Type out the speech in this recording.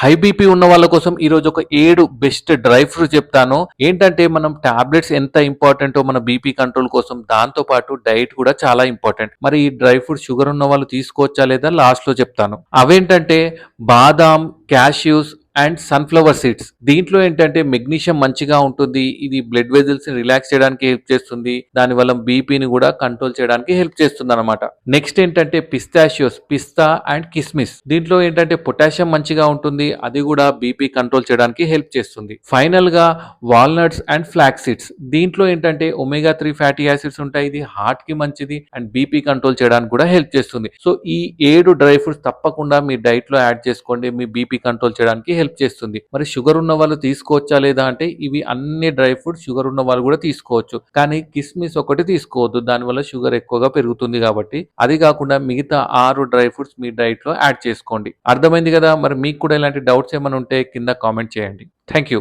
High BP ఉన్న వాళ్ళ కోసం ఈరోజు ఒక 7 బెస్ట్ డ్రై ఫ్రూట్స్ చెప్తాను. ఏంటంటే మనం టాబ్లెట్స్ ఎంత ఇంపార్టెంటో మన బీపీ కంట్రోల్ కోసం దాంతో పాటు డైట్ కూడా చాలా ఇంపార్టెంట్. మరి ఈ డ్రై ఫ్రూట్స్ షుగర్ ఉన్న వాళ్ళు తీసుకోవచ్చా లేదా లాస్ట్‌లో చెప్తాను. అవేంటంటే బాదాం, క్యాష్యూస్ అండ్ సన్‌ఫ్లవర్ సీడ్స్. దీంట్లో ఏంటంటే మెగ్నీషియం మంచిగా ఉంటుంది. ఇది బ్లడ్ వెసల్స్‌ని రిలాక్స్ చేయడానికి హెల్ప్ చేస్తుంది. దానివల్ల బీపీని కూడా కంట్రోల్ చేయడానికి హెల్ప్ చేస్తుందన్నమాట. నెక్స్ట్ ఏంటంటే పిస్తాషియోస్, పిస్తా అండ్ కిస్మిస్. దీంట్లో ఏంటంటే పొటాషియం మంచిగా ఉంటుంది. అది కూడా బీపీ కంట్రోల్ చేయడానికి హెల్ప్ చేస్తుంది. ఫైనల్‌గా వాల్నట్స్ అండ్ ఫ్లాక్స్ సీడ్స్. దీంట్లో ఏంటంటే ఒమేగా 3 ఫ్యాటీ యాసిడ్స్ ఉంటాయి. ఇది హార్ట్‌కి మంచిది అండ్ బీపీ కంట్రోల్ చేయడానికి కూడా హెల్ప్ చేస్తుంది. సో ఈ 7 డ్రై ఫ్రూట్స్ తప్పకుండా మీ డైట్‌లో యాడ్ చేసుకోండి. మీ బీపీ కంట్రోల్ చేయడానికి హెల్ప్ చేస్తుంది. మరి షుగర్ ఉన్న వాళ్ళు తీసుకోవచ్చా లేదా అంటే ఇవి అన్ని డ్రై ఫ్రూట్స్ షుగర్ ఉన్న వాళ్ళు కూడా తీసుకోవచ్చు. కానీ కిస్మిస్ ఒకటి తీసుకోవద్దు. దానివల్ల షుగర్ ఎక్కువగా పెరుగుతుంది కాబట్టి. అది కాకుండా మిగతా 6 డ్రై ఫ్రూట్స్ మీ డైట్‌లో యాడ్ చేసుకోండి. అర్థమైంది కదా! మరి మీకు కూడా ఇలాంటి డౌట్స్ ఏమైనా ఉంటే కింద కామెంట్ చేయండి. Thank you.